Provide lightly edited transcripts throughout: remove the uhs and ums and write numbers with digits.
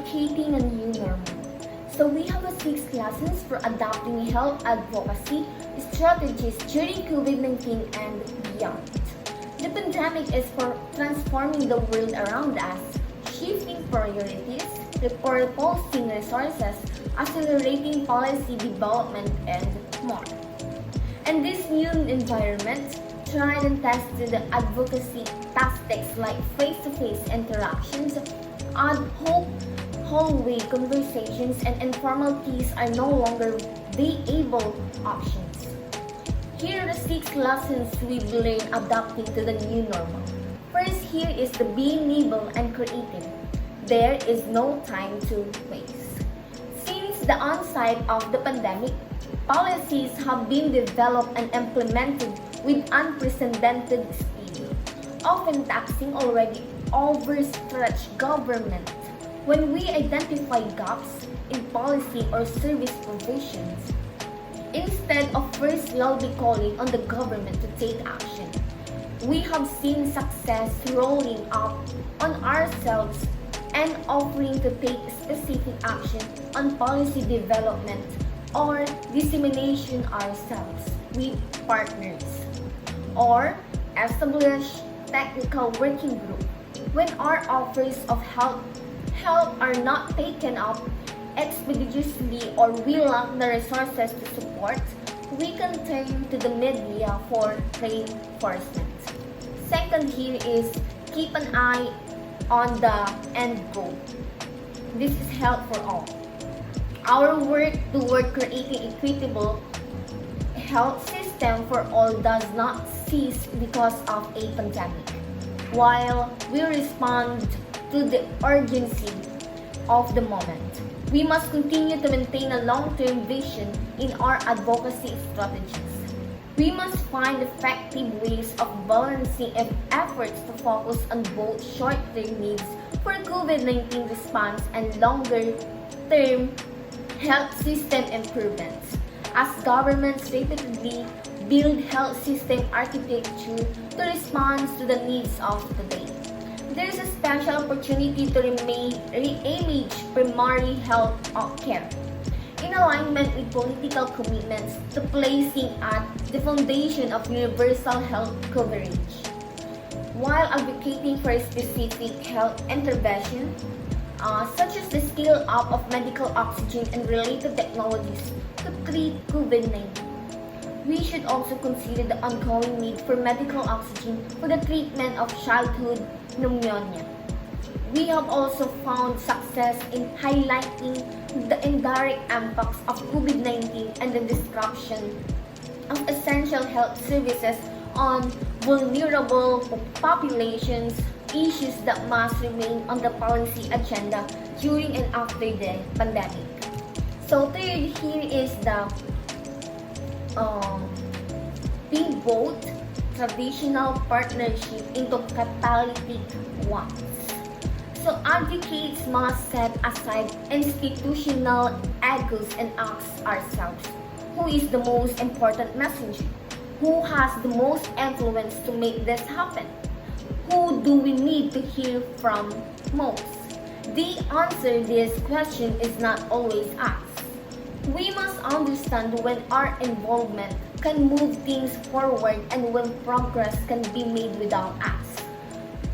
navigating a new normal. So we have 6 lessons for adopting health advocacy strategies during COVID-19 and beyond. The pandemic is for transforming the world around us, shifting priorities, repurposing resources, accelerating policy development, and more. And this new environment, tried and tested advocacy tactics like face-to-face interactions, ad hoc hallway conversations, and informal teas are no longer viable options. Here are the 6 lessons we've learned adapting to the new normal. First, here is the being nimble and creative. There is no time to waste. Since the onset of the pandemic, policies have been developed and implemented with unprecedented speed, often taxing already overstretched government. When we identify gaps in policy or service provisions, instead of first loudly calling on the government to take action, we have seen success rolling up on ourselves and offering to take specific action on policy development or dissemination ourselves with partners, or establish technical working group. When our offers of help are not taken up expeditiously or we lack the resources to support, we can turn to the media for reinforcement. Second here is keep an eye on the end goal. This is health for all. Our work toward creating equitable health system for all does not cease because of a pandemic. While we respond to the urgency of the moment, we must continue to maintain a long-term vision in our advocacy strategies. We must find effective ways of balancing efforts to focus on both short-term needs for COVID-19 response and longer-term health system improvements. As governments repeatedly build health system architecture to respond to the needs of today, there is a special opportunity to re-image primary health care in alignment with political commitments to placing at the foundation of universal health coverage, while advocating for specific health intervention such as the scale-up of medical oxygen and related technologies to treat COVID-19. We should also consider the ongoing need for medical oxygen for the treatment of childhood pneumonia. We have also found success in highlighting the indirect impacts of COVID-19 and the disruption of essential health services on vulnerable populations, issues that must remain on the policy agenda during and after the pandemic. So third, here is the pivot traditional partnership into catalytic ones. So advocates must set aside institutional egos and ask ourselves, who is the most important messenger? Who has the most influence to make this happen? Who do we need to hear from most? The answer to this question is not always us. We must understand when our involvement can move things forward and when progress can be made without us.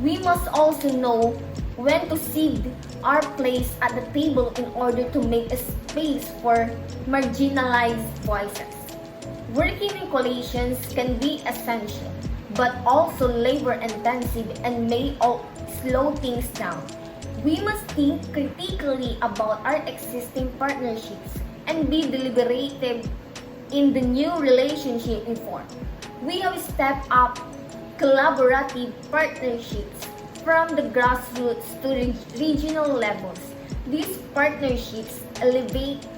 We must also know when to cede our place at the table in order to make a space for marginalized voices. Working in coalitions can be essential, but also labor-intensive and may slow things down. We must think critically about our existing partnerships and be deliberative in the new relationship we form. We have stepped up collaborative partnerships from the grassroots to regional levels. These partnerships elevate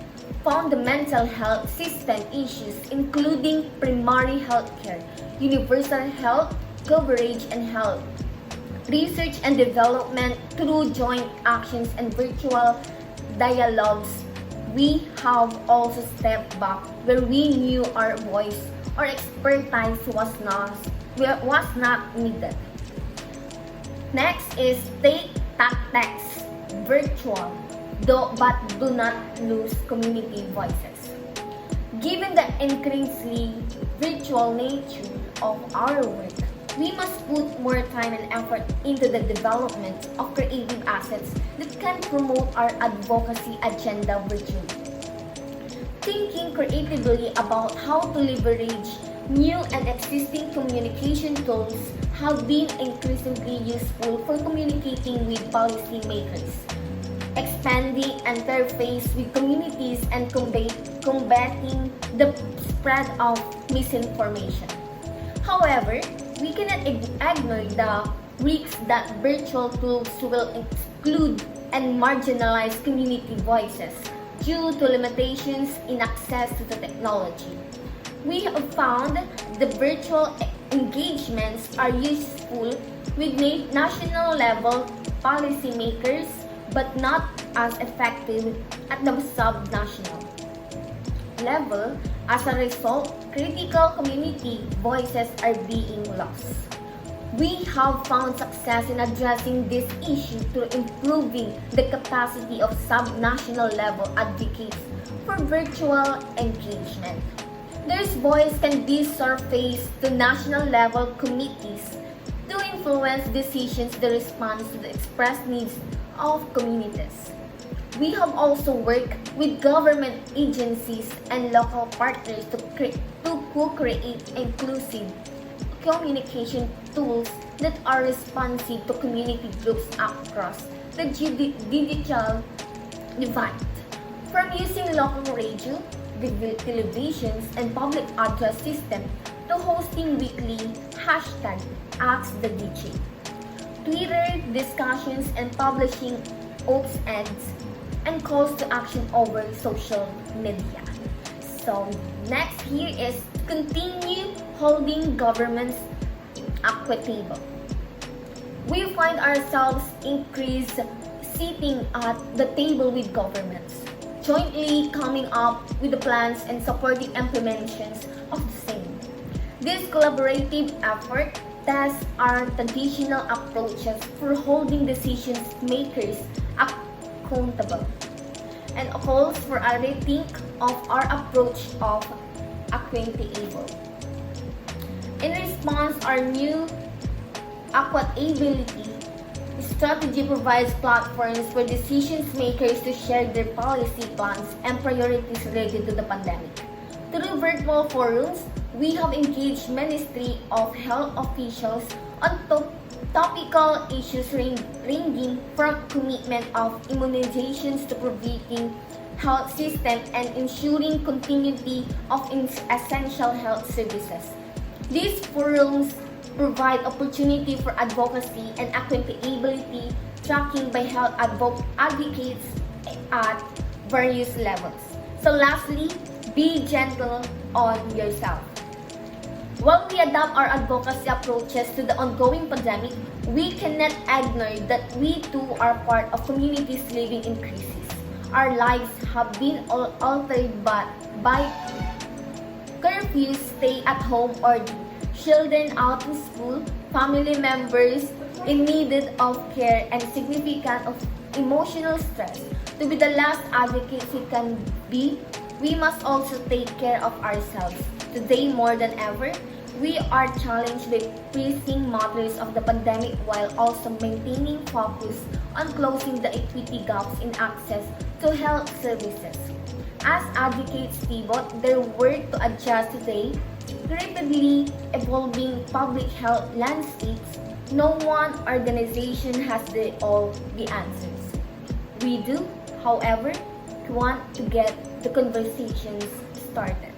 fundamental health system issues including primary health care, universal health coverage, and health research and development through joint actions and virtual dialogues. We have also stepped back where we knew our voice or expertise was not needed. Next is take tactics virtual. but do not lose community voices. Given the increasingly virtual nature of our work, we must put more time and effort into the development of creative assets that can promote our advocacy agenda virtually. Thinking creatively about how to leverage new and existing communication tools have been increasingly useful for communicating with policymakers, expanding interface with communities, and combating the spread of misinformation. However, we cannot ignore the risks that virtual tools will exclude and marginalize community voices due to limitations in access to the technology. We have found the virtual engagements are useful with national level policymakers but not as effective at the sub-national level. As a result, critical community voices are being lost. We have found success in addressing this issue through improving the capacity of sub-national level advocates for virtual engagement. Their voice can be surfaced to national level committees to influence decisions that respond to the expressed needs of communities. We have also worked with government agencies and local partners to co-create inclusive communication tools that are responsive to community groups across the digital divide. From using local radio, televisions, and public address system to hosting weekly hashtag Ask the DJ, Twitter discussions, and publishing op-eds and calls to action over social media. So next here is continue holding governments equitable. We find ourselves increased sitting at the table with governments, jointly coming up with the plans and supporting implementations of the same. This collaborative effort tests our traditional approaches for holding decision makers accountable and calls for a rethink of our approach of equitable. In response, our new equitability strategy provides platforms for decision makers to share their policy plans and priorities related to the pandemic. Through virtual forums, we have engaged Ministry of Health officials on topical issues ranging from commitment of immunizations to providing health system and ensuring continuity of essential health services. These forums provide opportunity for advocacy and equitability tracking by health advocates at various levels. So lastly, be gentle on yourself. While we adapt our advocacy approaches to the ongoing pandemic, we cannot ignore that we too are part of communities living in crisis. Our lives have been altered by curfews, stay at home order, children out in school, family members in need of care, and significant of emotional stress. To be the last advocates we can be, we must also take care of ourselves. Today more than ever, we are challenged with pressing matters of the pandemic while also maintaining focus on closing the equity gaps in access to health services. As advocates pivot their work to adjust today rapidly evolving public health landscapes, no one organization has all the answers. We do, however, want to get the conversations started.